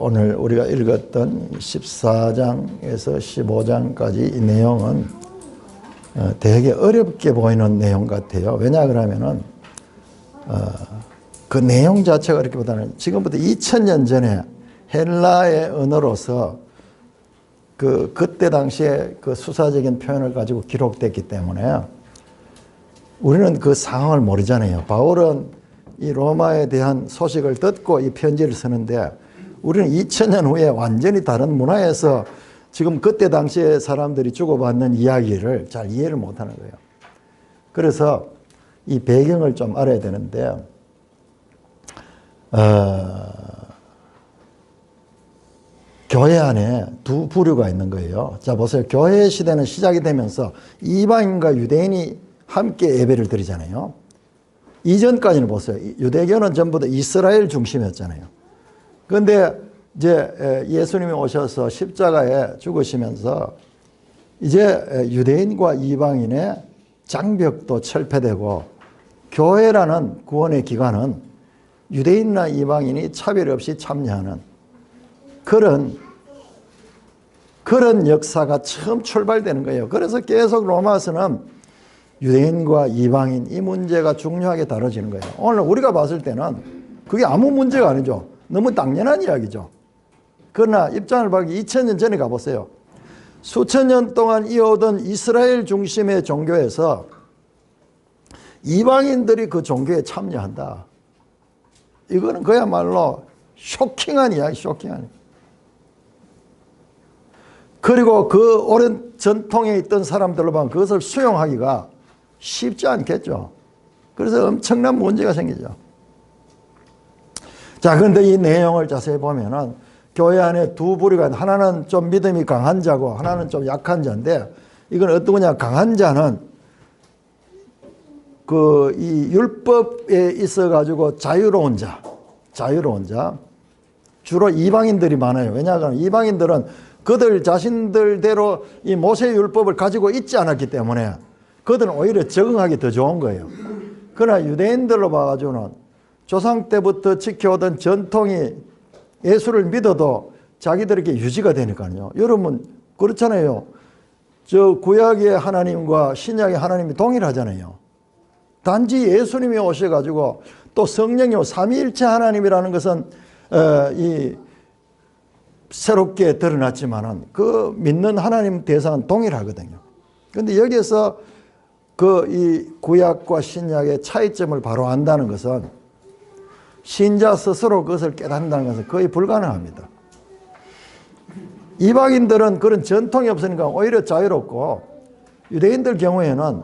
오늘 우리가 읽었던 14장에서 15장까지 이 내용은 되게 어렵게 보이는 내용 같아요. 왜냐 그러면은 그 내용 자체가 어렵기보다는 지금부터 2000년 전에 헬라의 언어로서 그때 당시에 그 수사적인 표현을 가지고 기록됐기 때문에 우리는 그 상황을 모르잖아요. 바울은 이 로마에 대한 소식을 듣고 이 편지를 쓰는데 우리는 2000년 후에 완전히 다른 문화에서 지금 그때 당시에 사람들이 주고받는 이야기를 잘 이해를 못하는 거예요. 그래서 이 배경을 좀 알아야 되는데 교회 안에 두 부류가 있는 거예요. 자 보세요. 교회 시대는 시작이 되면서 이방인과 유대인이 함께 예배를 드리잖아요. 이전까지는 보세요. 유대교는 전부 다 이스라엘 중심이었잖아요. 그런데 이제 예수님이 오셔서 십자가에 죽으시면서 이제 유대인과 이방인의 장벽도 철폐되고 교회라는 구원의 기관은 유대인이나 이방인이 차별 없이 참여하는 그런 역사가 처음 출발되는 거예요. 그래서 계속 로마서는 유대인과 이방인 이 문제가 중요하게 다뤄지는 거예요. 오늘 우리가 봤을 때는 그게 아무 문제가 아니죠. 너무 당연한 이야기죠. 그러나 입장을 바꾸기 2000년 전에 가보세요. 수천 년 동안 이어오던 이스라엘 중심의 종교에서 이방인들이 그 종교에 참여한다. 이거는 그야말로 쇼킹한 이야기, 쇼킹한. 그리고 그 오랜 전통에 있던 사람들로 보면 그것을 수용하기가 쉽지 않겠죠. 그래서 엄청난 문제가 생기죠. 자, 그런데 이 내용을 자세히 보면은 교회 안에 두 부류가 있는데 하나는 좀 믿음이 강한 자고 하나는 좀 약한 자인데 이건 어떤 거냐. 강한 자는 이 율법에 있어 가지고 자유로운 자. 주로 이방인들이 많아요. 왜냐하면 이방인들은 그들 자신들대로 이 모세 율법을 가지고 있지 않았기 때문에 그들은 오히려 적응하기 더 좋은 거예요. 그러나 유대인들로 봐가지고는 조상 때부터 지켜오던 전통이 예수를 믿어도 자기들에게 유지가 되니까요. 여러분 그렇잖아요. 저 구약의 하나님과 신약의 하나님이 동일하잖아요. 단지 예수님이 오셔가지고 또 성령이 삼위일체 하나님이라는 것은 새롭게 드러났지만은 그 믿는 하나님 대상은 동일하거든요. 그런데 여기에서 이 구약과 신약의 차이점을 바로 안다는 것은 신자 스스로 그것을 깨닫는다는 것은 거의 불가능합니다. 이방인들은 그런 전통이 없으니까 오히려 자유롭고 유대인들 경우에는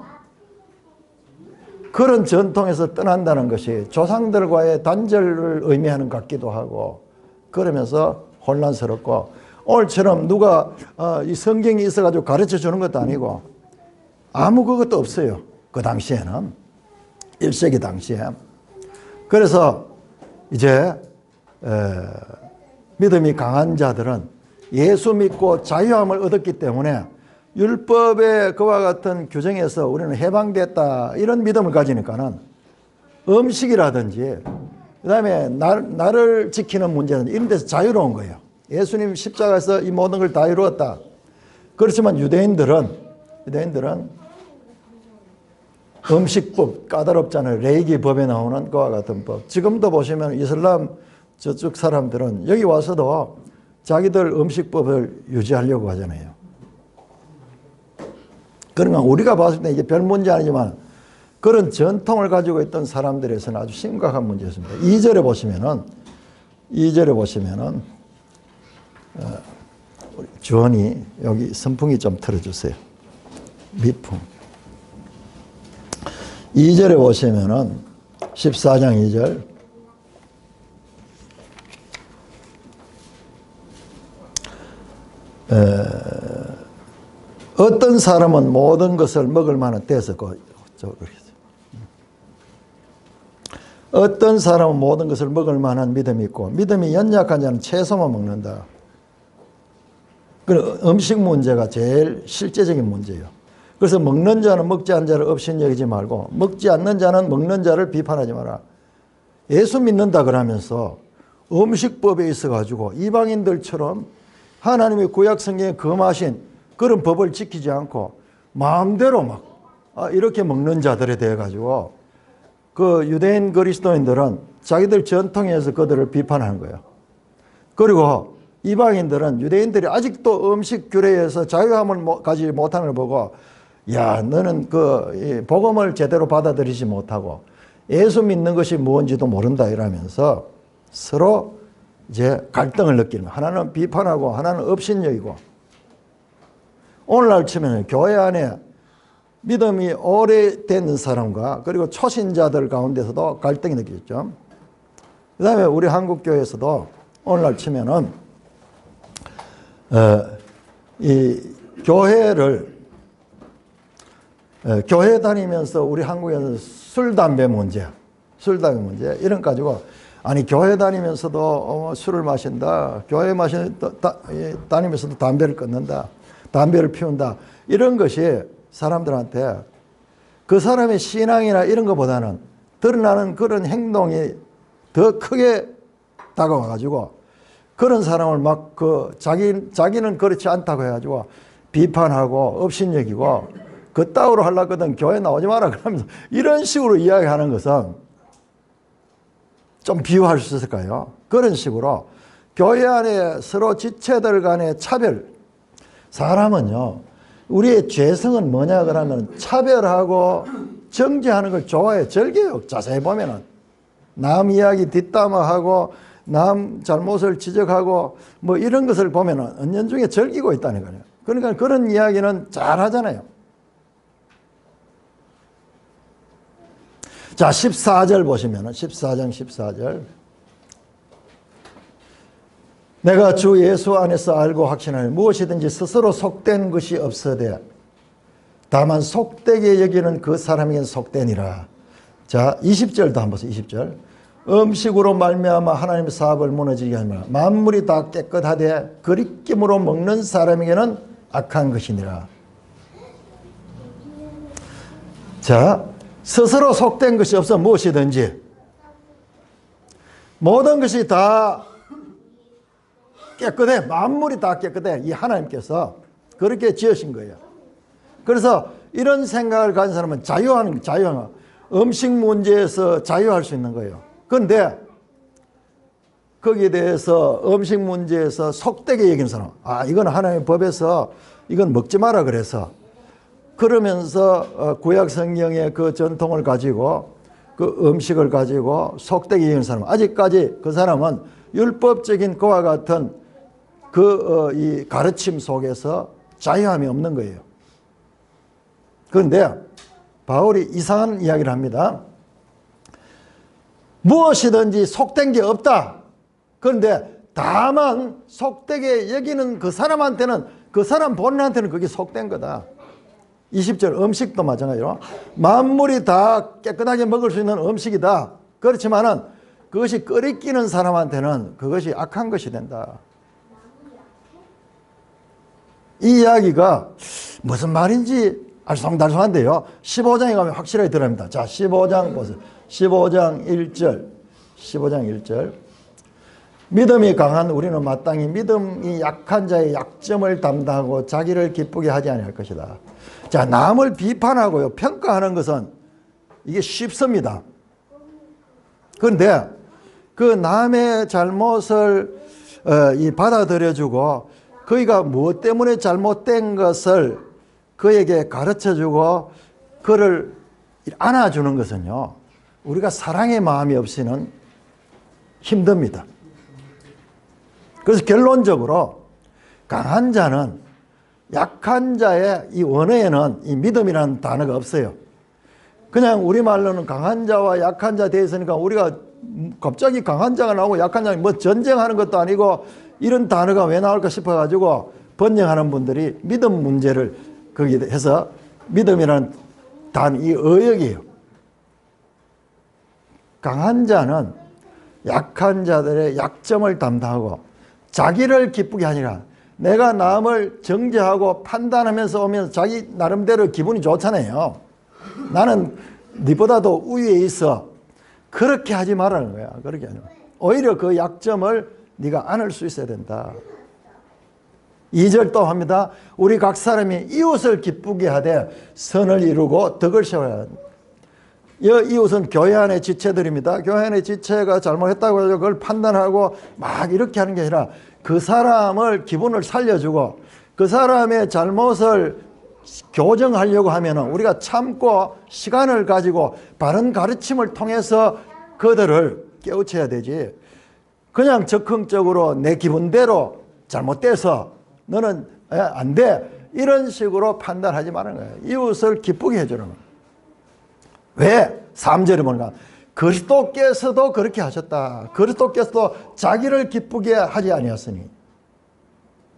그런 전통에서 떠난다는 것이 조상들과의 단절을 의미하는 것 같기도 하고 그러면서 혼란스럽고 오늘처럼 누가 이 성경이 있어가지고 가르쳐 주는 것도 아니고 아무 그것도 없어요. 그 당시에는 1세기 당시에. 그래서 이제 믿음이 강한 자들은 예수 믿고 자유함을 얻었기 때문에 율법의 그와 같은 규정에서 우리는 해방됐다 이런 믿음을 가지니까는 음식이라든지 그다음에 나를 지키는 문제는 이런 데서 자유로운 거예요. 예수님 십자가에서 이 모든 걸 다 이루었다. 그렇지만 유대인들은 음식법 까다롭잖아요. 레이기 법에 나오는 그와 같은 법. 지금도 보시면 이슬람 저쪽 사람들은 여기 와서도 자기들 음식법을 유지하려고 하잖아요. 그러니까 우리가 봤을 때 이게 별 문제 아니지만 그런 전통을 가지고 있던 사람들에서는 아주 심각한 문제였습니다. 2절에 보시면은 우리 주원이 여기 선풍기 좀 틀어주세요. 미풍. 2절에 보시면은 14장 2절. 어떤 사람은 모든 것을 먹을 만한 때에서 어떤 사람은 모든 것을 먹을 만한 믿음이 있고 믿음이 연약한 자는 채소만 먹는다. 그 음식 문제가 제일 실제적인 문제예요. 그래서 먹는 자는 먹지 않는 자를 없인 여기지 말고 먹지 않는 자는 먹는 자를 비판하지 마라. 예수 믿는다 그러면서 음식법에 있어가지고 이방인들처럼 하나님의 구약 성경에 금하신 그런 법을 지키지 않고 마음대로 막 이렇게 먹는 자들에 대해 가지고 그 유대인 그리스도인들은 자기들 전통에서 그들을 비판하는 거예요. 그리고 이방인들은 유대인들이 아직도 음식 규례에서 자유함을 가지지 못하는 걸 보고, 야, 너는 그 복음을 제대로 받아들이지 못하고 예수 믿는 것이 무엇인지도 모른다 이러면서 서로 이제 갈등을 느끼는 거예요. 하나는 비판하고 하나는 업신여기고. 오늘날 치면 교회 안에 믿음이 오래된 사람과 그리고 초신자들 가운데서도 갈등이 느껴졌죠. 그 다음에 우리 한국교회에서도 오늘날 치면은 이 교회 다니면서 우리 한국에서 술, 담배 문제 이런 거 가지고, 아니 교회 다니면서도 술을 마신다, 교회 다니면서도 담배를 끊는다, 담배를 피운다, 이런 것이 사람들한테 그 사람의 신앙이나 이런 것보다는 드러나는 그런 행동이 더 크게 다가와 가지고 그런 사람을 막 자기는 그렇지 않다고 해가지고 비판하고 업신여기고 그따위로 하려거든 교회 나오지 마라 그러면서 이런 식으로 이야기하는 것은 좀 비유할 수 있을까요? 그런 식으로 교회 안에 서로 지체들 간의 차별, 사람은요 우리의 죄성은 뭐냐 그러면 차별하고 정죄하는 걸 좋아해. 즐겨요. 자세히 보면은 남 이야기 뒷담화하고 남 잘못을 지적하고 뭐 이런 것을 보면은 은연중에 즐기고 있다는 거예요. 그러니까 그런 이야기는 잘 하잖아요. 자, 14절 보시면은 14장 14절. 내가 주 예수 안에서 알고 확신하니 무엇이든지 스스로 속된 것이 없어되 다만 속되게 여기는 그 사람에겐 속되니라. 자, 20절도 한번 보세요. 20절. 음식으로 말미암아 하나님의 사업을 무너지게 하며 만물이 다 깨끗하되 거리낌으로 먹는 사람에게는 악한 것이니라. 자, 스스로 속된 것이 없어 무엇이든지 모든 것이 다 깨끗해. 만물이 다 깨끗해. 이 하나님께서 그렇게 지으신 거예요. 그래서 이런 생각을 가진 사람은 자유하는 음식 문제에서 자유할 수 있는 거예요. 그런데 거기에 대해서 음식 문제에서 속되게 여기는 사람, 이건 하나님의 법에서 이건 먹지 마라 그래서 그러면서 구약 성경의 그 전통을 가지고 그 음식을 가지고 속되게 여기는 사람, 아직까지 그 사람은 율법적인 그와 같은 이 가르침 속에서 자유함이 없는 거예요. 그런데 바울이 이상한 이야기를 합니다. 무엇이든지 속된 게 없다. 그런데 다만 속되게 여기는 그 사람한테는, 그 사람 본인한테는 그게 속된 거다. 20절 음식도 마찬가지로 만물이 다 깨끗하게 먹을 수 있는 음식이다. 그렇지만은 그것이 끓이끼는 사람한테는 그것이 악한 것이 된다. 이 이야기가 무슨 말인지 알쏭달쏭한데요. 15장에 가면 확실하게 들어갑니다. 자, 15장 보세요. 15장 1절. 15장 1절. 믿음이 강한 우리는 마땅히 믿음이 약한 자의 약점을 담당하고 자기를 기쁘게 하지 아니할 것이다. 자, 남을 비판하고요, 평가하는 것은 이게 쉽습니다. 그런데 그 남의 잘못을 받아들여주고 그이가 무엇 때문에 잘못된 것을 그에게 가르쳐주고 그를 안아주는 것은요, 우리가 사랑의 마음이 없이는 힘듭니다. 그래서 결론적으로 강한 자는 약한 자의 이 원어에는 이 믿음이라는 단어가 없어요. 그냥 우리말로는 강한 자와 약한 자 되어 있으니까 우리가 갑자기 강한 자가 나오고 약한 자가 뭐 전쟁하는 것도 아니고 이런 단어가 왜 나올까 싶어가지고 번역하는 분들이 믿음 문제를 거기에 해서 믿음이라는 이 어역이에요. 강한 자는 약한 자들의 약점을 담당하고 자기를 기쁘게 하니라. 내가 남을 정죄하고 판단하면서 오면서 자기 나름대로 기분이 좋잖아요. 나는 네보다도 우위에 있어. 그렇게 하지 말라는 거야. 그렇게 하지 마. 오히려 그 약점을 네가 안을 수 있어야 된다. 2절 또 합니다. 우리 각 사람이 이웃을 기쁘게 하되 선을 이루고 덕을 세워야 한다. 이웃은 교회 안의 지체들입니다. 교회 안의 지체가 잘못했다고 해서 그걸 판단하고 막 이렇게 하는 게 아니라 그 사람을 기분을 살려주고 그 사람의 잘못을 교정하려고 하면 우리가 참고 시간을 가지고 바른 가르침을 통해서 그들을 깨우쳐야 되지. 그냥 적극적으로 내 기분대로 잘못돼서 너는 안 돼. 이런 식으로 판단하지 말라는 거예요. 이웃을 기쁘게 해주는 거예요. 왜? 3절에 보니까 그리스도께서도 그렇게 하셨다. 그리스도께서도 자기를 기쁘게 하지 아니하시니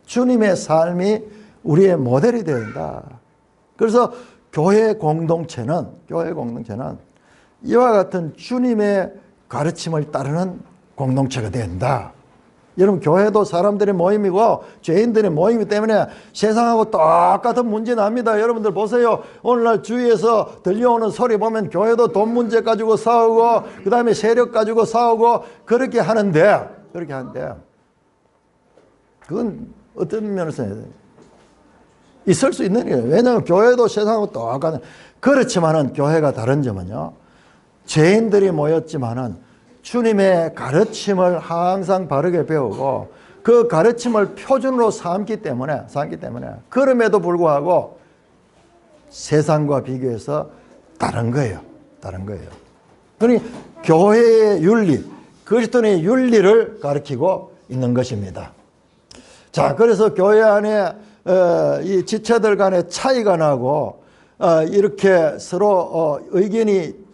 주님의 삶이 우리의 모델이 되어야 된다. 그래서 교회 공동체는 이와 같은 주님의 가르침을 따르는 공동체가 된다. 여러분, 교회도 사람들의 모임이고 죄인들의 모임이기 때문에 세상하고 똑같은 문제 납니다. 여러분들 보세요. 오늘날 주위에서 들려오는 소리 보면 교회도 돈 문제 가지고 싸우고 그 다음에 세력 가지고 싸우고 그렇게 하는데 그건 어떤 면에서 있을 수 있는 일이에요. 왜냐하면 교회도 세상하고 똑같은. 그렇지만은 교회가 다른 점은요, 죄인들이 모였지만은 주님의 가르침을 항상 바르게 배우고 그 가르침을 표준으로 삼기 때문에 그럼에도 불구하고 세상과 비교해서 다른 거예요. 그러니 교회의 윤리, 그리스도의 윤리를 가르치고 있는 것입니다. 자, 그래서 교회 안에 이 지체들 간에 차이가 나고 이렇게 서로 의견이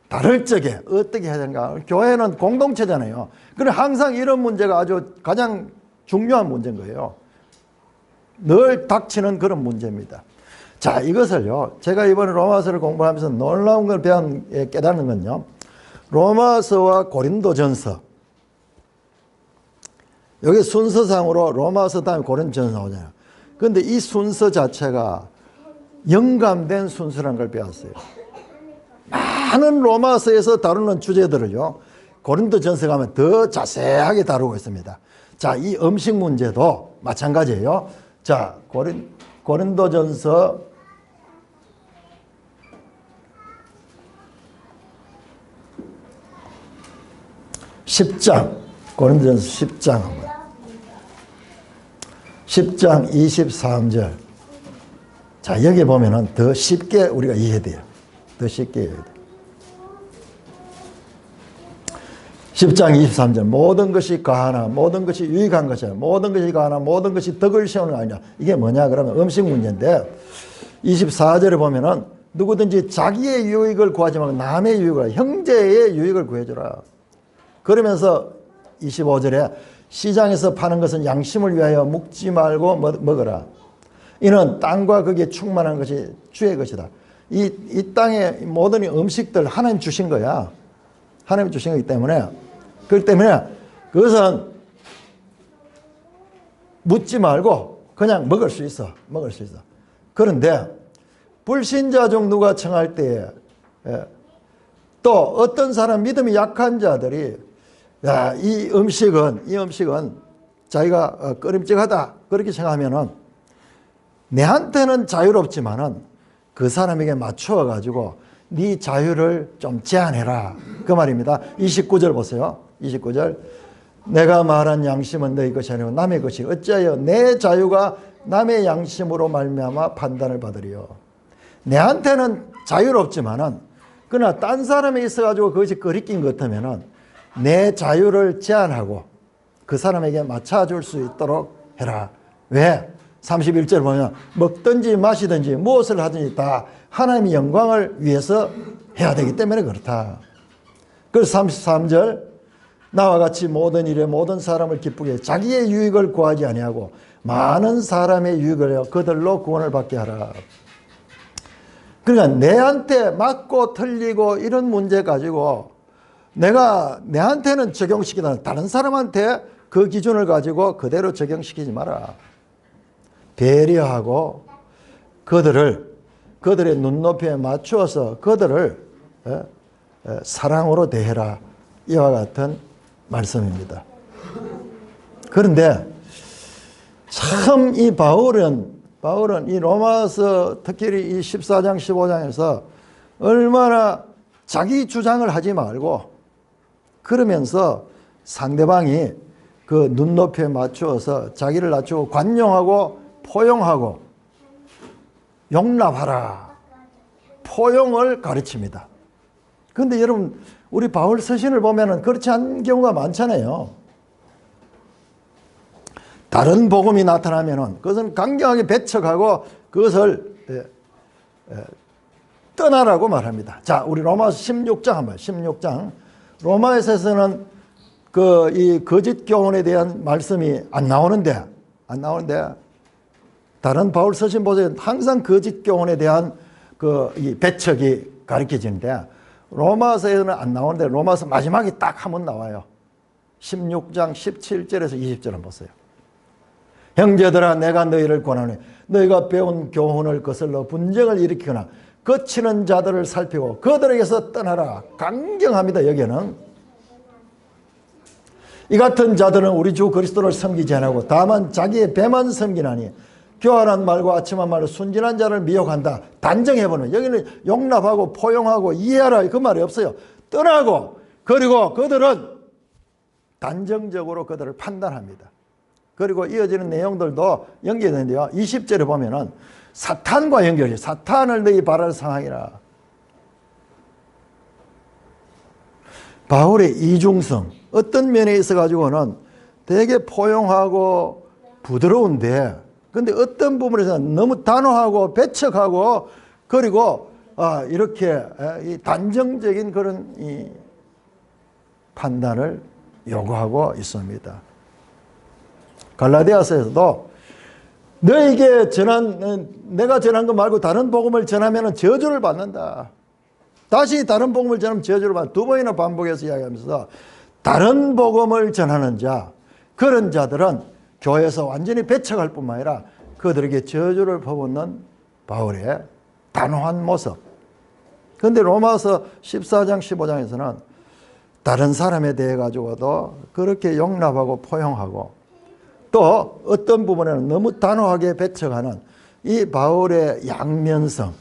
다를 적에 어떻게 해야 되는가? 교회는 공동체잖아요. 그래 항상 이런 문제가 아주 가장 중요한 문제인 거예요. 늘 닥치는 그런 문제입니다. 자, 이것을요, 제가 이번에 로마서를 공부하면서 놀라운 걸 깨닫는 건요, 로마서와 고린도전서, 여기 순서상으로 로마서 다음에 고린도전서 나오잖아요. 그런데 이 순서 자체가 영감된 순서라는 걸 배웠어요. 많은 로마서에서 다루는 주제들을요, 고린도전서 가면 더 자세하게 다루고 있습니다. 자, 이 음식 문제도 마찬가지예요. 자, 고린도전서 10장, 고린도전서 10장 10장 23절. 자, 여기 보면은 더 쉽게 우리가 이해해야 돼요. 더 쉽게 해야 돼. 10장 23절. 모든 것이 가하나 모든 것이 유익한 것이야. 모든 것이 가하나 모든 것이 덕을 세우는 거 아니냐. 이게 뭐냐 그러면 음식 문제인데 24절에 보면은 누구든지 자기의 유익을 구하지 말고 남의 유익을, 형제의 유익을 구해주라. 그러면서 25절에 시장에서 파는 것은 양심을 위하여 묵지 말고 먹어라. 이는 땅과 거기에 충만한 것이 주의 것이다. 이 땅의 모든 음식들 하나님 주신 거야. 하나님 주신 거기 때문에, 그렇기 때문에 그것은 묻지 말고 그냥 먹을 수 있어. 그런데 불신자 중 누가 청할 때에 또 어떤 사람 믿음이 약한 자들이 이 음식은 자기가 꺼림직하다 그렇게 생각하면은 내한테는 자유롭지만은 그 사람에게 맞추어 가지고 네 자유를 좀 제한해라 그 말입니다. 29절 보세요. 29절. 내가 말한 양심은 너희 것이 아니고 남의 것이 어찌하여 내 자유가 남의 양심으로 말미암아 판단을 받으리요. 내한테는 자유롭지만은 그러나 딴 사람에 있어 가지고 그것이 거리낀 것 같으면은 내 자유를 제한하고 그 사람에게 맞춰줄 수 있도록 해라. 왜? 31절 보면 먹든지 마시든지 무엇을 하든지 다 하나님의 영광을 위해서 해야 되기 때문에 그렇다. 그래서 33절. 나와 같이 모든 일에 모든 사람을 기쁘게 해 자기의 유익을 구하지 아니하고 많은 사람의 유익을 하여 그들로 구원을 받게 하라. 그러니까 내한테 맞고 틀리고 이런 문제 가지고 내가 내한테는 적용시키다 다른 사람한테 그 기준을 가지고 그대로 적용시키지 마라. 배려하고 그들의 눈높이에 맞추어서 그들을 사랑으로 대해라. 이와 같은 말씀입니다. 그런데 참 이 바울은 이 로마서 특히 이 14장 15장에서 얼마나 자기 주장을 하지 말고 그러면서 상대방이 그 눈높이에 맞추어서 자기를 낮추고 관용하고 포용하고 용납하라. 포용을 가르칩니다. 그런데 여러분 우리 바울 서신을 보면은 그렇지 않은 경우가 많잖아요. 다른 복음이 나타나면은 그것은 강경하게 배척하고 그것을 떠나라고 말합니다. 자, 우리 로마서 16장 한번 16장 로마에서는 그 이 거짓 교훈에 대한 말씀이 안 나오는데 다른 바울 서신 보세요. 항상 거짓 교훈에 대한 그 이 배척이 가르쳐지는데 로마서에는 안 나오는데 로마서 마지막에 딱 한 번 나와요. 16장 17절에서 20절 한번 보세요. 형제들아 내가 너희를 권하노니 너희가 배운 교훈을 거슬러 분쟁을 일으키거나 거치는 자들을 살피고 그들에게서 떠나라. 강경합니다. 여기는 이 같은 자들은 우리 주 그리스도를 섬기지 않고 다만 자기의 배만 섬기나니 교활한 말과 아침한 말로 순진한 자를 미혹한다. 단정해보는 여기는 용납하고 포용하고 이해하라 그 말이 없어요. 떠나고 그리고 그들은 단정적으로 그들을 판단합니다. 그리고 이어지는 내용들도 연결되는데요. 20절에 보면은 사탄과 연결해요. 사탄을 너희 바랄 상황이라. 바울의 이중성 어떤 면에 있어 가지고는 되게 포용하고 부드러운데 근데 어떤 부분에서는 너무 단호하고 배척하고 그리고 이렇게 이 단정적인 그런 이 판단을 요구하고 있습니다. 갈라디아서에서도 너에게 내가 전한 것 말고 다른 복음을 전하면 저주를 받는다. 다시 다른 복음을 전하면 저주를 받는다. 두 번이나 반복해서 이야기하면서 다른 복음을 전하는 자 그런 자들은 교회에서 완전히 배척할 뿐만 아니라 그들에게 저주를 퍼붓는 바울의 단호한 모습. 그런데 로마서 14장 15장에서는 다른 사람에 대해 가지고도 그렇게 용납하고 포용하고 또 어떤 부분에는 너무 단호하게 배척하는 이 바울의 양면성,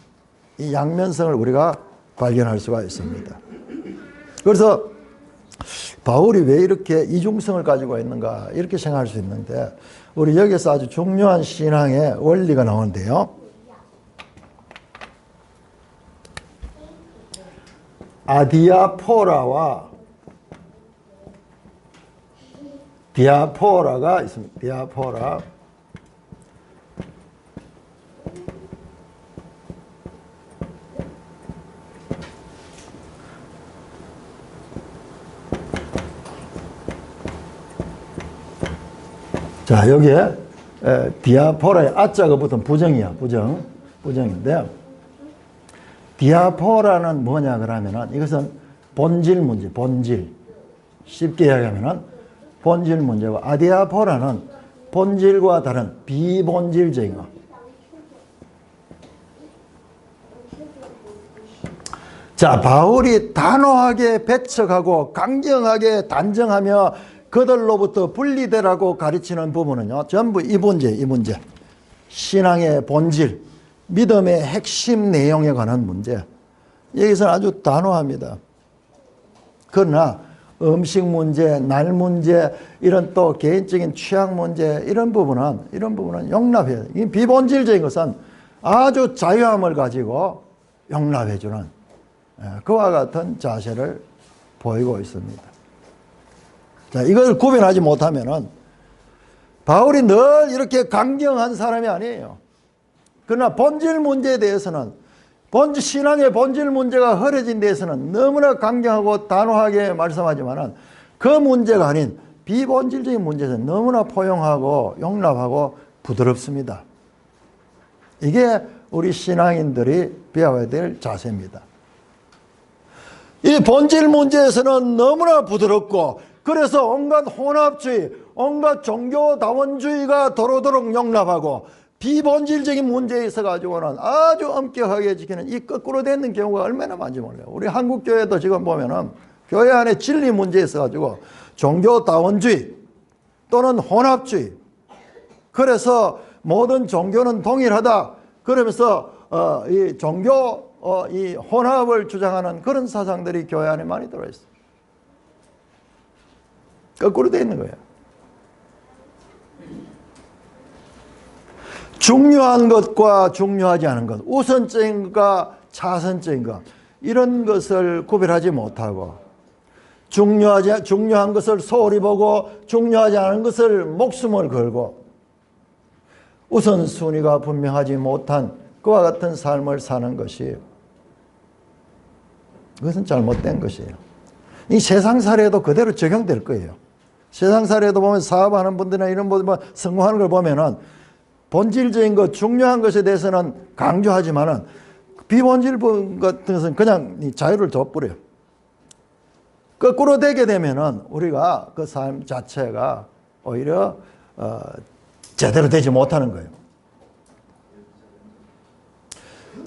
이 양면성을 우리가 발견할 수가 있습니다. 그래서 바울이 왜 이렇게 이중성을 가지고 있는가 이렇게 생각할 수 있는데 우리 여기서 아주 중요한 신앙의 원리가 나오는데요. 아디아포라와 디아포라가 있습니다. 디아포라. 자, 여기에 디아포라의 아자가 붙은 부정이야. 부정인데 디아포라는 뭐냐 그러면은 이것은 본질 문제, 본질. 쉽게 이야기하면은 본질 문제고 아디아포라는 본질과 다른 비본질적인 것. 자, 바울이 단호하게 배척하고 강경하게 단정하며 그들로부터 분리되라고 가르치는 부분은요. 전부 이 문제. 신앙의 본질, 믿음의 핵심 내용에 관한 문제. 여기서는 아주 단호합니다. 그러나 음식 문제, 날 문제, 이런 또 개인적인 취향 문제 이런 부분은 용납해야 돼요. 이 비본질적인 것은 아주 자유함을 가지고 용납해주는 그와 같은 자세를 보이고 있습니다. 자, 이걸 구별하지 못하면은 바울이 늘 이렇게 강경한 사람이 아니에요. 그러나 본질 문제에 대해서는 신앙의 본질 문제가 흐려진 데에서는 너무나 강경하고 단호하게 말씀하지만은 그 문제가 아닌 비본질적인 문제에서는 너무나 포용하고 용납하고 부드럽습니다. 이게 우리 신앙인들이 배워야 될 자세입니다. 이 본질 문제에서는 너무나 부드럽고 그래서 온갖 혼합주의, 온갖 종교다원주의가 도로도록 용납하고 비본질적인 문제에 있어가지고는 아주 엄격하게 지키는 이 거꾸로 되는 경우가 얼마나 많은지 몰라요. 우리 한국교회도 지금 보면은 교회 안에 진리 문제에 있어가지고 종교다원주의 또는 혼합주의. 그래서 모든 종교는 동일하다. 그러면서 이 종교 이 혼합을 주장하는 그런 사상들이 교회 안에 많이 들어있어요. 거꾸로 되어 있는 거예요. 중요한 것과 중요하지 않은 것, 우선적인 것과 차선적인 것, 이런 것을 구별하지 못하고 중요한 것을 소홀히 보고 중요하지 않은 것을 목숨을 걸고 우선순위가 분명하지 못한 그와 같은 삶을 사는 것이, 그것은 잘못된 것이에요. 이 세상 사례도 그대로 적용될 거예요. 세상 사례도 보면 사업하는 분들이나 이런 분들 성공하는 걸 보면은 본질적인 것, 중요한 것에 대해서는 강조하지만은 비본질 같은 것은 그냥 자유를 줘버려요. 거꾸로 되게 되면은 우리가 그 삶 자체가 오히려 제대로 되지 못하는 거예요.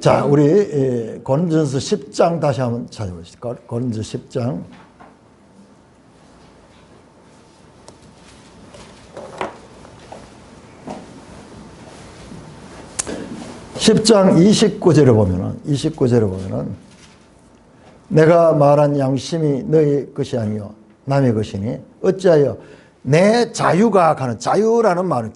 자, 우리 고린도전서 10장 다시 한번 찾아보시죠. 고린도전서 10장. 10장 29절에 보면은 내가 말한 양심이 너희 것이 아니요 남의 것이니 어찌하여 내 자유가 가는, 자유라는 말은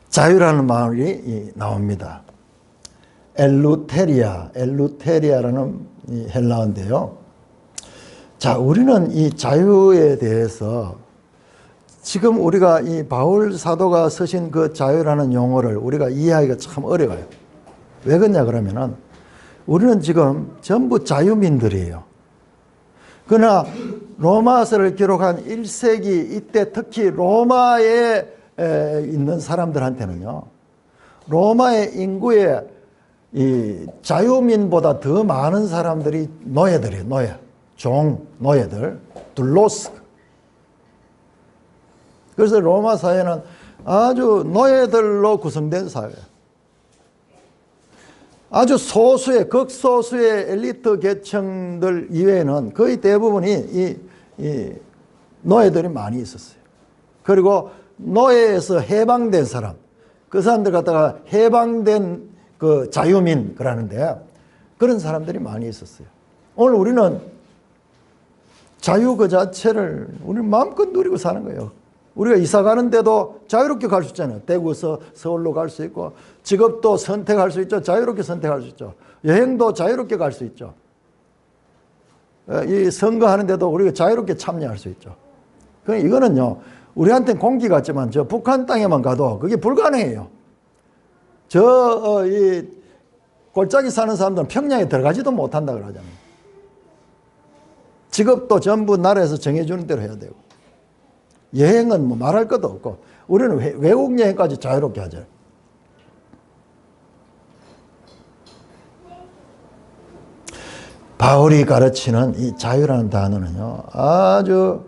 자유라는 말이 나옵니다. 엘루테리아라는 이 헬라어인데요. 자, 우리는 이 자유에 대해서 지금 우리가 이 바울 사도가 쓰신 그 자유라는 용어를 우리가 이해하기가 참 어려워요. 왜 그러냐 그러면은 우리는 지금 전부 자유민들이에요. 그러나 로마서를 기록한 1세기 이때 특히 로마에 있는 사람들한테는요, 로마의 인구의 이 자유민보다 더 많은 사람들이 노예들이에요. 노예들, 둘로스. 그래서 로마 사회는 아주 노예들로 구성된 사회예요. 아주 소수의, 극소수의 엘리트 계층들 이외에는 거의 대부분이 이 노예들이 많이 있었어요. 그리고 노예에서 해방된 사람, 그 사람들 갖다가 해방된 그 자유민 그러는데 그런 사람들이 많이 있었어요. 오늘 우리는 자유 그 자체를 우리는 마음껏 누리고 사는 거예요. 우리가 이사 가는데도 자유롭게 갈 수 있잖아요. 대구에서 서울로 갈 수 있고, 직업도 선택할 수 있죠. 자유롭게 선택할 수 있죠. 여행도 자유롭게 갈 수 있죠. 이 선거하는데도 우리가 자유롭게 참여할 수 있죠. 그러니까 이거는요, 우리한테는 공기 같지만 저 북한 땅에만 가도 그게 불가능해요. 이 골짜기 사는 사람들은 평양에 들어가지도 못한다 그러잖아요. 직업도 전부 나라에서 정해주는 대로 해야 되고, 여행은 뭐 말할 것도 없고, 우리는 외국 여행까지 자유롭게 하죠. 바울이 가르치는 이 자유라는 단어는요, 아주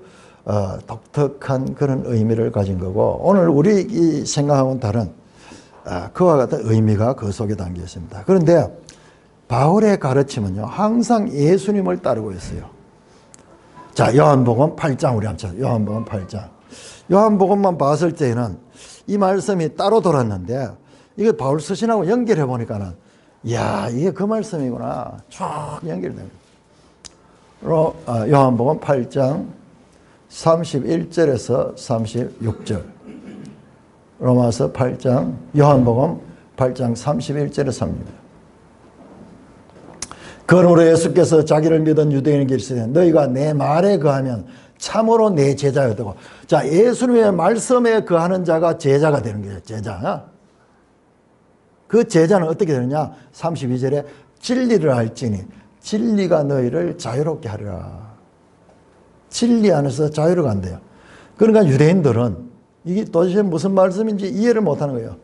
독특한 그런 의미를 가진 거고, 오늘 우리 생각하고는 다른 그와 같은 의미가 그 속에 담겨 있습니다. 그런데 바울의 가르침은요, 항상 예수님을 따르고 있어요. 자, 요한복음 8장 우리 한번 찾아요. 요한복음 8장. 요한복음만 봤을 때는 이 말씀이 따로 돌았는데 이게 바울 서신하고 연결해 보니까는 이야, 이게 그 말씀이구나. 쭉 연결됩니다. 요한복음 8장 31절에서 36절. 로마서 8장, 요한복음 8장 31절에서 36절. 그러므로 예수께서 자기를 믿은 유대인에게 이르시되 너희가 내 말에 거하면 참으로 내 제자가 되고. 자, 예수님의 말씀에 거하는 자가 제자가 되는 거예요. 제자. 그 제자는 어떻게 되느냐? 32절에 진리를 알지니 진리가 너희를 자유롭게 하리라. 진리 안에서 자유를 간대요. 그러니까 유대인들은 이게 도대체 무슨 말씀인지 이해를 못하는 거예요.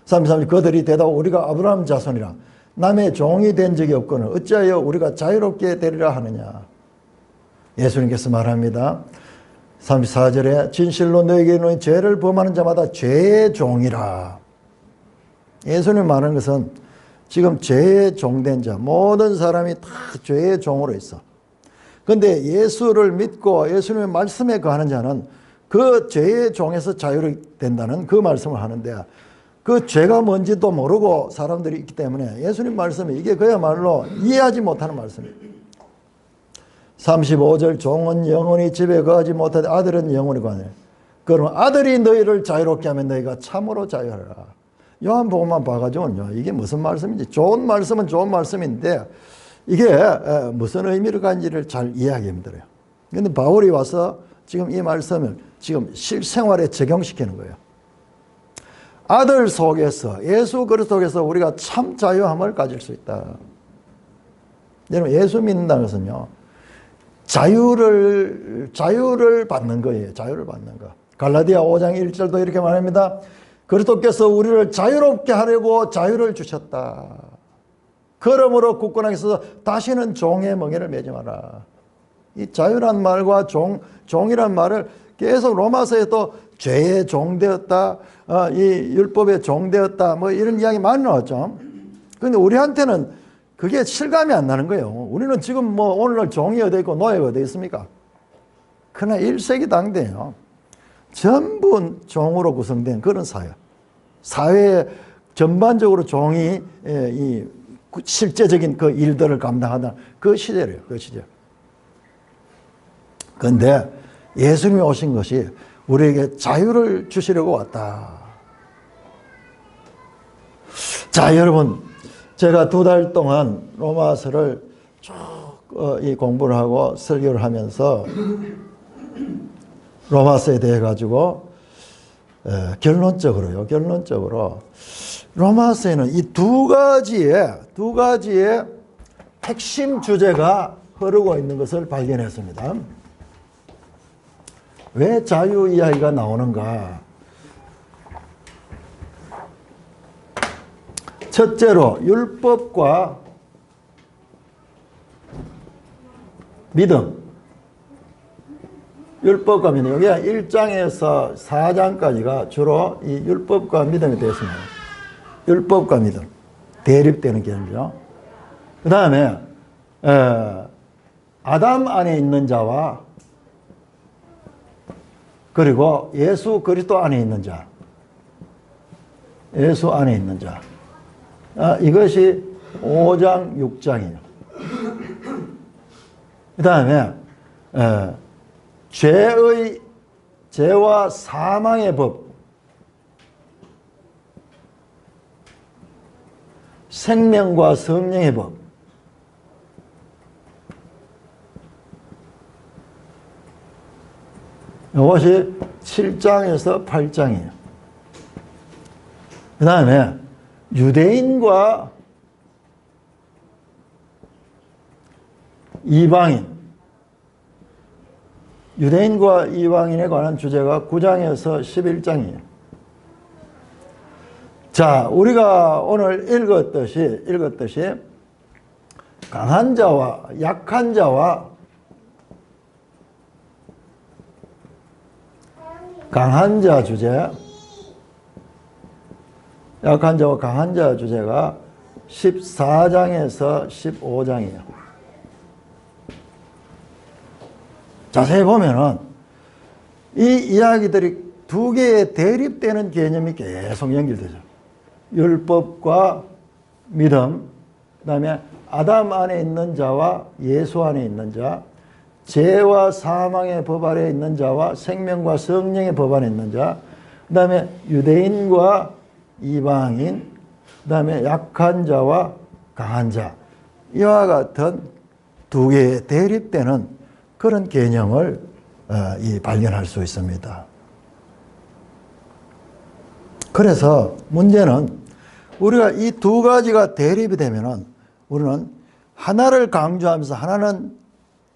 33절 그들이 대답하고 우리가 아브라함 자손이라 남의 종이 된 적이 없거늘 어찌하여 우리가 자유롭게 되리라 하느냐. 예수님께서 말합니다. 34절에 진실로 너에게 이르노니 죄를 범하는 자마다 죄의 종이라. 예수님 말하는 것은 지금 죄의 종된 자, 모든 사람이 다 죄의 종으로 있어. 그런데 예수를 믿고 예수님의 말씀에 거하는 자는 그 죄의 종에서 자유를 된다는 그 말씀을 하는데, 그 죄가 뭔지도 모르고 사람들이 있기 때문에 예수님 말씀이 이게 그야말로 이해하지 못하는 말씀이에요. 35절 종은 영원히 집에 거하지 못하되 아들은 영원히 거하네. 그러면 아들이 너희를 자유롭게 하면 너희가 참으로 자유하라. 요한복음만 봐가지고는요, 이게 무슨 말씀인지, 좋은 말씀은 좋은 말씀인데 이게 무슨 의미를 가진지를 잘 이해하기 힘들어요. 그런데 바울이 와서 지금 이 말씀을 지금 실생활에 적용시키는 거예요. 아들 속에서, 예수 그리스도 속에서 우리가 참 자유함을 가질 수 있다. 여러분, 예수 믿는다는 것은요, 자유를 받는 거예요. 자유를 받는 거. 갈라디아 5장 1절도 이렇게 말합니다. 그리스도께서 우리를 자유롭게 하려고 자유를 주셨다. 그러므로 굳건하게 서서 다시는 종의 멍에를 매지 마라. 이 자유란 말과 종이란 말을 계속 로마서에 또 죄의 종되었다, 이 율법의 종되었다, 뭐 이런 이야기 많이 나왔죠. 그런데 우리한테는 그게 실감이 안 나는 거예요. 우리는 지금 뭐 오늘날 종이 어디 있고 노예가 어디 있습니까? 그러나 1세기 당대에요, 전부 종으로 구성된 그런 사회에 전반적으로 종이 이 실제적인 그 일들을 감당하던 그 시대래요. 그 시대. 그런데 예수님이 오신 것이 우리에게 자유를 주시려고 왔다. 자, 여러분, 제가 2달 동안 로마서를 쭉 공부를 하고 설교를 하면서 로마서에 대해 가지고 결론적으로 로마서에는 이 두 가지의 핵심 주제가 흐르고 있는 것을 발견했습니다. 왜 자유 이야기가 나오는가? 첫째로 율법과 믿음. 율법과 믿음. 여기 1장에서 4장까지가 주로 이 율법과 믿음에 대해서입니다. 율법과 믿음. 대립되는 개념이죠. 그 다음에 아담 안에 있는 자와 그리고 예수 그리스도 안에 있는 자. 예수 안에 있는 자. 이것이 5장, 6장이에요. 그 다음에 죄와 사망의 법, 생명과 성령의 법, 이것이 7장에서 8장이에요. 그 다음에 유대인과 이방인, 유대인과 이방인에 관한 주제가 9장에서 11장이에요. 자, 우리가 오늘 읽었듯이 강한 자와 약한 자와 강한 자 주제, 약한 자와 강한 자 주제가 14장에서 15장이에요. 자세히 보면은 이 이야기들이 두 개의 대립되는 개념이 계속 연결되죠. 율법과 믿음, 그 다음에 아담 안에 있는 자와 예수 안에 있는 자, 죄와 사망의 법 아래 있는 자와 생명과 성령의 법 안에 있는 자, 그 다음에 유대인과 이방인, 그 다음에 약한 자와 강한 자, 이와 같은 두 개의 대립되는 그런 개념을 발견할 수 있습니다. 그래서 문제는 우리가 이 두 가지가 대립이 되면은 우리는 하나를 강조하면서 하나는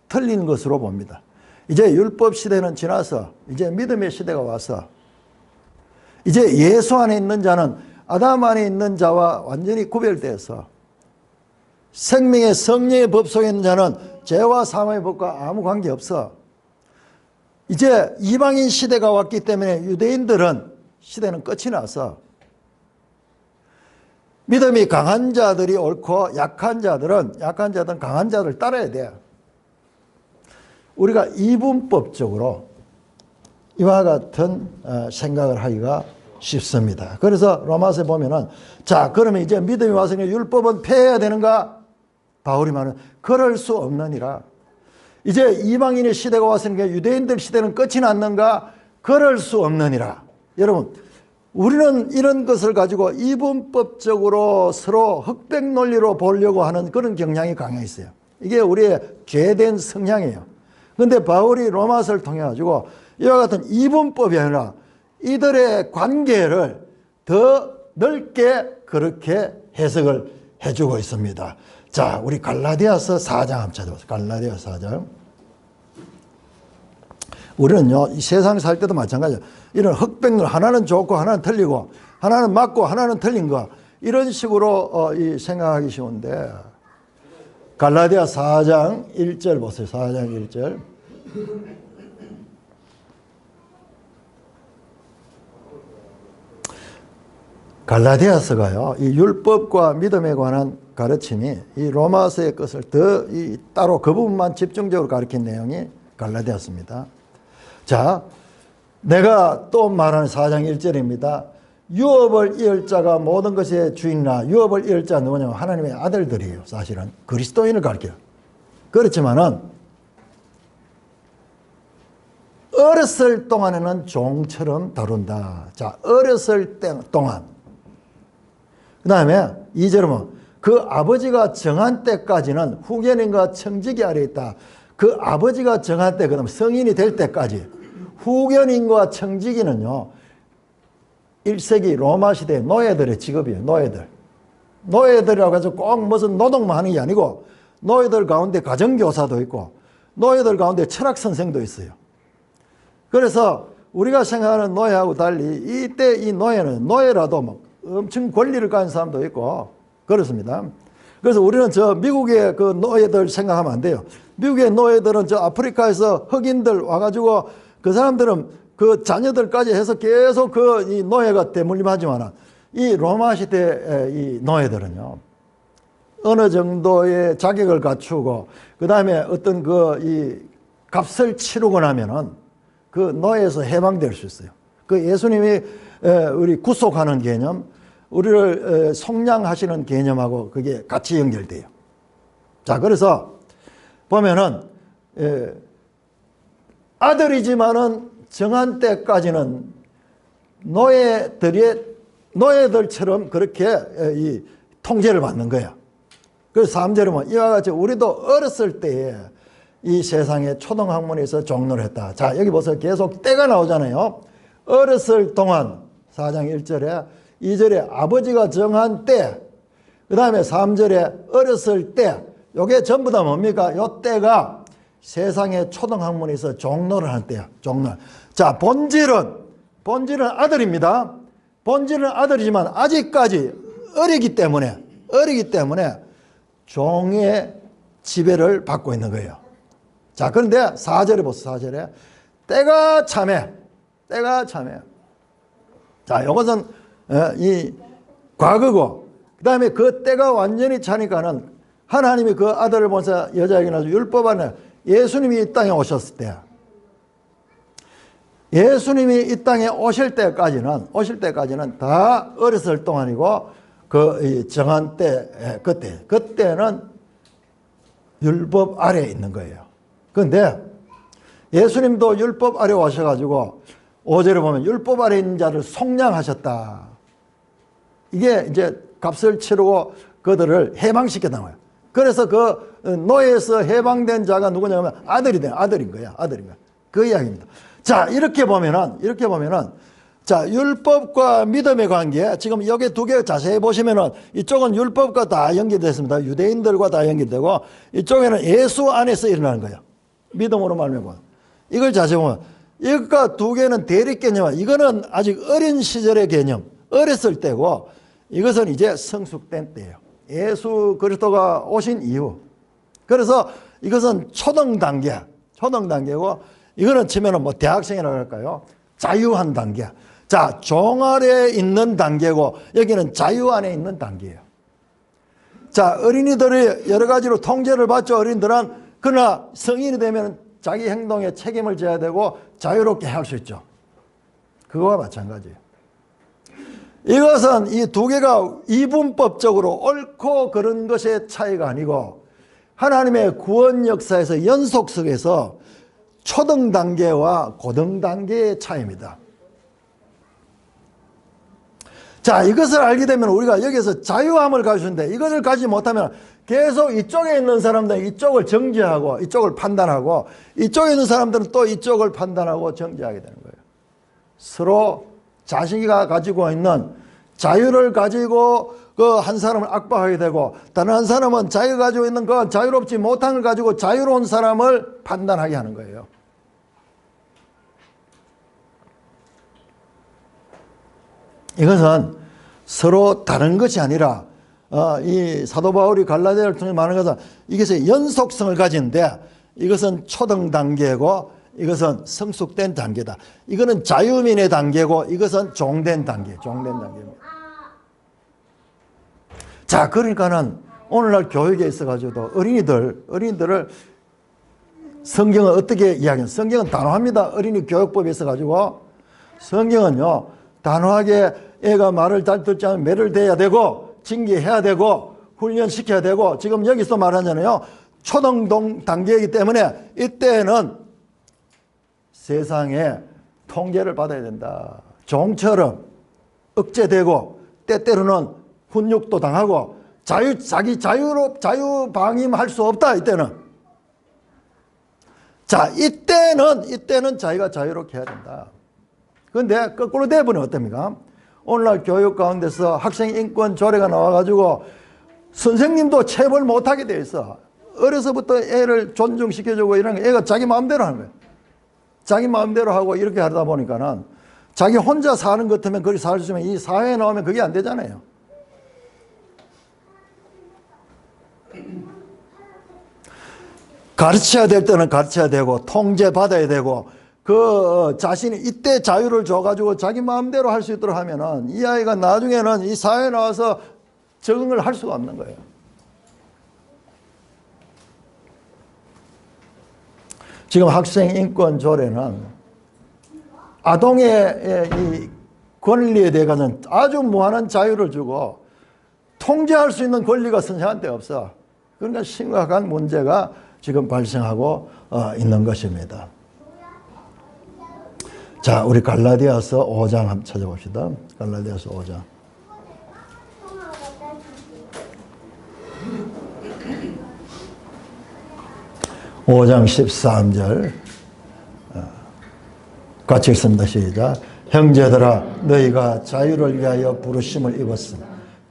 틀린 것으로 봅니다. 이제 율법 시대는 지나서 이제 믿음의 시대가 와서 이제 예수 안에 있는 자는 아담 안에 있는 자와 완전히 구별돼서 생명의 성령의 법 속에 있는 자는 죄와 사망의 법과 아무 관계없어. 이제 이방인 시대가 왔기 때문에 유대인들은 시대는 끝이 나서 믿음이 강한 자들이 옳고 약한 자들은 강한 자들을 따라야 돼요. 우리가 이분법적으로 이와 같은 생각을 하기가 쉽습니다. 그래서 로마서에 보면은 자 그러면 이제 믿음이 와서 율법은 폐해야 되는가? 바울이 말하는 그럴 수 없느니라. 이제 이방인의 시대가 왔으니까 유대인들 시대는 끝이 났는가? 그럴 수 없느니라. 여러분 우리는 이런 것을 가지고 이분법적으로 서로 흑백 논리로 보려고 하는 그런 경향이 강해 있어요. 이게 우리의 죄된 성향이에요. 그런데 바울이 로마서를 통해 가지고 이와 같은 이분법이 아니라 이들의 관계를 더 넓게 그렇게 해석을 해주고 있습니다. 자, 우리 갈라디아서 4장 한번 찾아보세요. 갈라디아서 4장. 우리는요, 이 세상 살 때도 마찬가지예요. 이런 흑백론, 하나는 좋고 하나는 틀리고, 하나는 맞고 하나는 틀린 거, 이런 식으로 생각하기 쉬운데, 갈라디아 4장 1절 보세요. 4장 1절. 갈라디아서가요, 이 율법과 믿음에 관한 가르침이 이 로마서의 것을 더 따로 그 부분만 집중적으로 가르친 내용이 갈라디아서입니다. 자, 내가 또 말하는 4장 1절입니다. 유업을 이을 자가 모든 것의 주인이나 유업을 이을 자는 누구냐면 하나님의 아들들이에요. 사실은 그리스도인을 가르쳐요. 그렇지만은 어렸을 동안에는 종처럼 다룬다. 자, 어렸을 때 동안. 그 다음에 2절은 뭐, 그 아버지가 정한 때까지는 후견인과 청지기 아래 있다. 그 아버지가 정한 때, 그 다음에 성인이 될 때까지. 후견인과 청지기는요, 1세기 로마 시대 노예들의 직업이에요. 노예들. 노예들이라고 해서 꼭 무슨 노동만 하는 게 아니고, 노예들 가운데 가정교사도 있고, 노예들 가운데 철학선생도 있어요. 그래서 우리가 생각하는 노예하고 달리 이때 이 노예는 노예라도 뭐 엄청 권리를 가진 사람도 있고 그렇습니다. 그래서 우리는 저 미국의 그 노예들 생각하면 안 돼요. 미국의 노예들은 저 아프리카에서 흑인들 와가지고 그 사람들은 그 자녀들까지 해서 계속 그 이 노예가 대물림하지만 이 로마 시대의 이 노예들은요 어느 정도의 자격을 갖추고 그 다음에 어떤 그 이 값을 치르고 나면은 그 노예에서 해방될 수 있어요. 그 예수님이 우리 구속하는 개념, 우리를 속량하시는 개념하고 그게 같이 연결돼요. 자, 그래서 보면은 아들이지만은 정한 때까지는 노예들처럼 그렇게 이 통제를 받는 거야. 그래서 3절에 뭐 이와 같이 우리도 어렸을 때에 이 세상에 초등학문에서 종로를 했다. 자, 여기 보세요. 계속 때가 나오잖아요. 어렸을 동안 4장 1절에 2절에 아버지가 정한 때, 그 다음에 3절에 어렸을 때, 요게 전부 다 뭡니까? 요 때가 세상의 초등학문에서 종로를 할 때야. 종로. 자, 본질은 아들입니다. 본질은 아들이지만 아직까지 어리기 때문에 종의 지배를 받고 있는 거예요. 자, 그런데 4절에 보세요. 4절에 때가 참해. 자, 이것은 이 과거고, 그 다음에 그 때가 완전히 차니까는 하나님이 그 아들을 보내서 여자에게 낳아서 율법 안에 예수님이 이 땅에 오셨을 때, 예수님이 이 땅에 오실 때까지는 다 어렸을 동안이고, 그 정한 때, 그때는 율법 아래에 있는 거예요. 그런데 예수님도 율법 아래 오셔가지고 5절에 보면 율법 아래 있는 자를 속량하셨다. 이게 이제 값을 치르고 그들을 해방시켜 나와요. 그래서 그 노예에서 해방된 자가 누구냐면 아들인 거야. 그 이야기입니다. 자, 이렇게 보면은 자, 율법과 믿음의 관계, 지금 여기 두 개 자세히 보시면은 이쪽은 율법과 다 연결됐습니다. 유대인들과 다 연결되고 이쪽에는 예수 안에서 일어나는 거예요. 믿음으로 말미암아. 이걸 자세히 보면 이것과 두 개는 대립 개념이야. 이거는 아직 어린 시절의 개념, 어렸을 때고 이것은 이제 성숙된 때예요. 예수 그리스도가 오신 이후. 그래서 이것은 초등 단계고 이거는 치면은 뭐 대학생이라고 할까요? 자유한 단계. 자, 종 아래에 있는 단계고 여기는 자유 안에 있는 단계예요. 자, 어린이들이 여러 가지로 통제를 받죠. 어린이들은. 그러나 성인이 되면 자기 행동에 책임을 져야 되고 자유롭게 할 수 있죠. 그거와 마찬가지예요. 이것은 이 두 개가 이분법적으로 옳고 그른 것의 차이가 아니고 하나님의 구원 역사에서 연속 속에서 초등 단계와 고등 단계의 차이입니다. 자, 이것을 알게 되면 우리가 여기서 자유함을 가지는데 이것을 가지지 못하면 계속 이쪽에 있는 사람들은 이쪽을 정죄하고 이쪽을 판단하고 이쪽에 있는 사람들은 또 이쪽을 판단하고 정죄하게 되는 거예요. 서로 자기가 가지고 있는 자유를 가지고 그 한 사람을 압박하게 되고 다른 한 사람은 자기가 가지고 있는 그 자유롭지 못한 걸 가지고 자유로운 사람을 판단하게 하는 거예요. 이것은 서로 다른 것이 아니라 이 사도 바울이 갈라디아를 통해 말하는 것은 이것의 연속성을 가지는데 이것은 초등 단계고 이것은 성숙된 단계다. 이거는 자유민의 단계고 이것은 종된 단계, 종된 단계입니다. 자, 그러니까는 오늘날 교육에 있어가지고도 어린이들을 성경은 어떻게 이야기해요? 성경은 단호합니다. 어린이 교육법에 있어가지고 성경은요, 단호하게 애가 말을 잘 듣지 않으면 매를 대야 되고 징계해야 되고 훈련시켜야 되고 지금 여기서 말하잖아요. 초등 단계이기 때문에 이때는 세상에 통제를 받아야 된다. 종처럼 억제되고 때때로는 훈육도 당하고 자기 자유 방임할 수 없다. 이때는. 자, 이때는 자기가 자유롭게 해야 된다. 그런데 거꾸로 대부분 어떻습니까? 오늘날 교육 가운데서 학생 인권 조례가 나와가지고 선생님도 체벌 못하게 돼 있어. 어려서부터 애를 존중시켜주고 이런 거 애가 자기 마음대로 하는 거예요. 자기 마음대로 하고 이렇게 하다 보니까는 자기 혼자 사는 것 같으면 그렇게 살 수 있으면 이 사회에 나오면 그게 안 되잖아요. 가르쳐야 될 때는 가르쳐야 되고 통제받아야 되고 그 자신이 이때 자유를 줘가지고 자기 마음대로 할 수 있도록 하면은 이 아이가 나중에는 이 사회에 나와서 적응을 할 수가 없는 거예요. 지금 학생 인권 조례는 아동의 이 권리에 대해서는 아주 무한한 자유를 주고 통제할 수 있는 권리가 선생한테 없어. 그러니까 심각한 문제가 지금 발생하고 있는 것입니다. 자, 우리 갈라디아서 5장 한번 찾아봅시다. 갈라디아서 5장. (5장 13절) 같이 읽습니다. 시작. 형제들아 너희가 자유를 위하여 부르심을 입었음.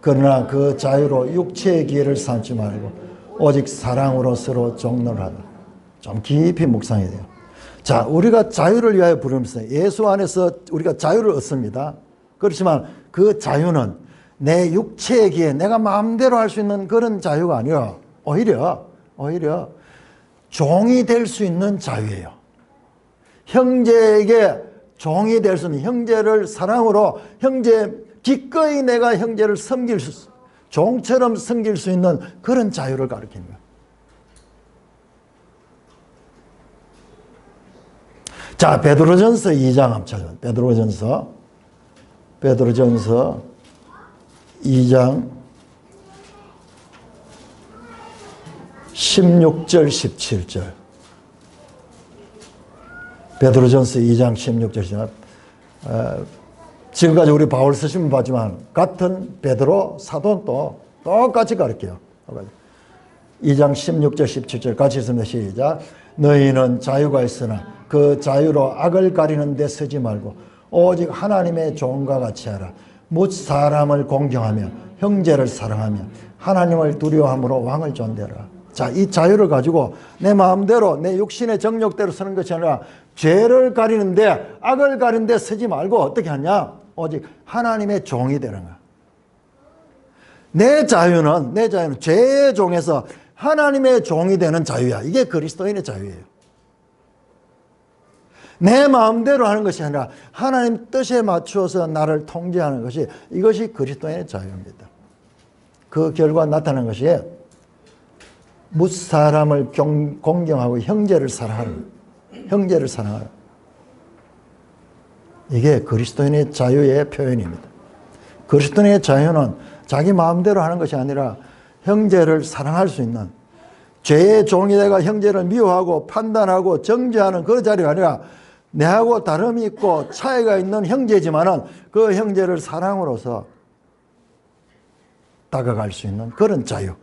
그러나 그 자유로 육체의 기회를 삼지 말고 오직 사랑으로 서로 종로하라. 좀 깊이 묵상해야 돼요. 자, 우리가 자유를 위하여 부르면서 예수 안에서 우리가 자유를 얻습니다. 그렇지만 그 자유는 내 육체의 기회, 내가 마음대로 할 수 있는 그런 자유가 아니라 오히려 종이 될 수 있는 자유예요. 형제에게 종이 될 수 있는, 형제를 사랑으로 기꺼이 내가 형제를 섬길 수, 종처럼 섬길 수 있는 그런 자유를 가리키는 거예요. 자, 베드로전서 2장 한번 찾아봐요. 베드로전서 2장 16절 17절. 베드로전서 2장 16절 17절. 지금까지 우리 바울 쓰시면 봤지만 같은 베드로 사도는 또 똑같이 가르쳐요. 2장 16절 17절 같이 읽습니다. 시작. 너희는 자유가 있으나 그 자유로 악을 가리는 데 쓰지 말고 오직 하나님의 종과 같이 하라. 뭇 사람을 공경하며 형제를 사랑하며 하나님을 두려워함으로 왕을 존대하라. 자, 이 자유를 가지고 내 마음대로 내 육신의 정욕대로 쓰는 것이 아니라 죄를 가리는데 악을 가리는데 쓰지 말고 어떻게 하냐? 오직 하나님의 종이 되는 거야. 내 자유는 죄의 종에서 하나님의 종이 되는 자유야. 이게 그리스도인의 자유예요. 내 마음대로 하는 것이 아니라 하나님 뜻에 맞추어서 나를 통제하는 것이, 이것이 그리스도인의 자유입니다. 그 결과 나타난 것이 무사람을 공경하고 형제를 사랑하는, 형제를 사랑하는, 이게 그리스도인의 자유의 표현입니다. 그리스도인의 자유는 자기 마음대로 하는 것이 아니라 형제를 사랑할 수 있는, 죄의 종이 되가 형제를 미워하고 판단하고 정죄하는 그 자리가 아니라 내하고 다름이 있고 차이가 있는 형제지만은 그 형제를 사랑으로서 다가갈 수 있는 그런 자유.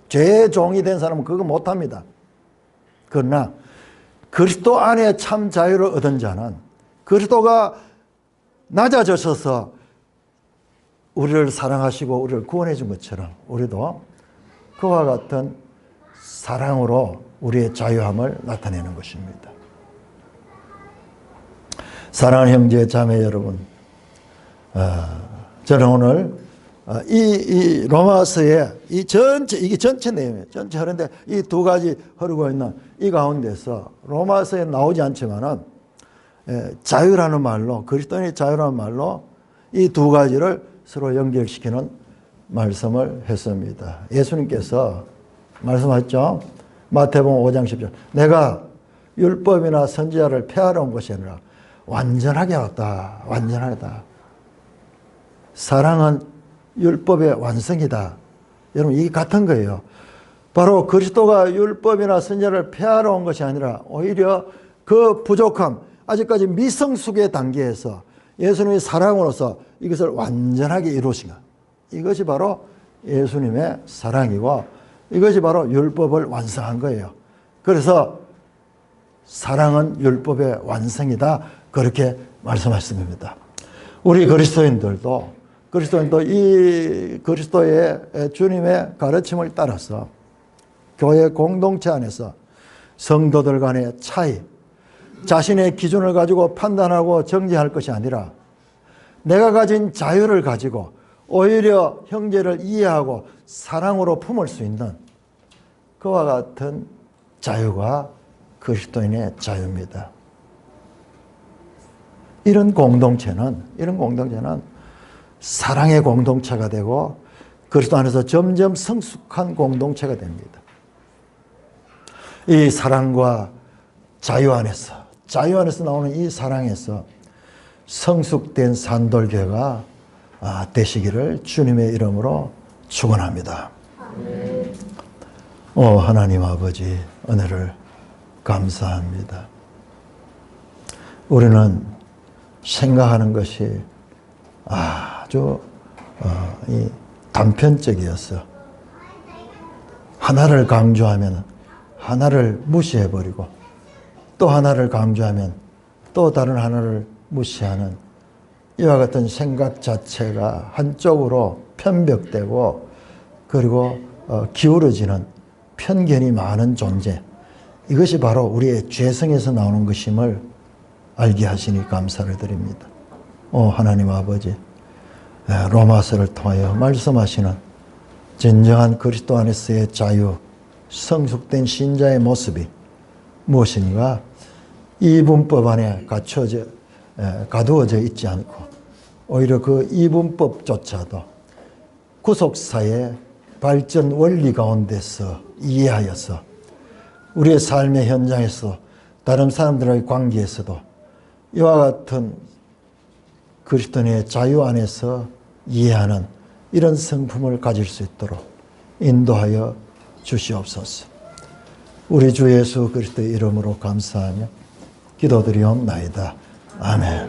죄의 종이 된 사람은 그거 못합니다. 그러나 그리스도 안에 참 자유를 얻은 자는 그리스도가 낮아져서 우리를 사랑하시고 우리를 구원해 준 것처럼 우리도 그와 같은 사랑으로 우리의 자유함을 나타내는 것입니다. 사랑하는 형제 자매 여러분, 저는 오늘 이 로마서의 이 전체, 이게 전체 내용이에요. 전체 흐르는데 이 두 가지 흐르고 있는 이 가운데서 로마서에 나오지 않지만은 자유라는 말로, 그리스도인의 자유라는 말로 이 두 가지를 서로 연결시키는 말씀을 했습니다. 예수님께서 말씀하셨죠. 마태복음 5장 10절. 내가 율법이나 선지자를 폐하러 온 것이 아니라 완전하게 왔다. 완전하다. 사랑은 율법의 완성이다. 여러분, 이게 같은 거예요. 바로 그리스도가 율법이나 선지자를 폐하러 온 것이 아니라 오히려 그 부족함, 아직까지 미성숙의 단계에서 예수님의 사랑으로서 이것을 완전하게 이루신 것. 이것이 바로 예수님의 사랑이고 이것이 바로 율법을 완성한 거예요. 그래서 사랑은 율법의 완성이다. 그렇게 말씀하신 겁니다. 우리 그리스도인들도 이 그리스도의 주님의 가르침을 따라서 교회 공동체 안에서 성도들 간의 차이, 자신의 기준을 가지고 판단하고 정죄할 것이 아니라 내가 가진 자유를 가지고 오히려 형제를 이해하고 사랑으로 품을 수 있는 그와 같은 자유가 그리스도인의 자유입니다. 이런 공동체는 사랑의 공동체가 되고 그리스도 안에서 점점 성숙한 공동체가 됩니다. 이 사랑과 자유 안에서 나오는 이 사랑에서 성숙된 산돌교회가 되시기를 주님의 이름으로 축원합니다. 하나님 아버지, 은혜를 감사합니다. 우리는 생각하는 것이 아주 단편적이었어. 하나를 강조하면 하나를 무시해버리고 또 하나를 강조하면 또 다른 하나를 무시하는 이와 같은 생각 자체가 한쪽으로 편벽되고 그리고 기울어지는 편견이 많은 존재, 이것이 바로 우리의 죄성에서 나오는 것임을 알게 하시니 감사를 드립니다. 하나님 아버지, 로마서를 통하여 말씀하시는 진정한 그리스도 안에서의 자유, 성숙된 신자의 모습이 무엇인가 이분법 안에 가두어져 있지 않고 오히려 그 이분법조차도 구속사의 발전 원리 가운데서 이해하여서 우리의 삶의 현장에서 다른 사람들과의 관계에서도 이와 같은 그리스도인의 자유 안에서 이해하는 이런 성품을 가질 수 있도록 인도하여 주시옵소서. 우리 주 예수 그리스도의 이름으로 감사하며 기도드리옵나이다. 아멘.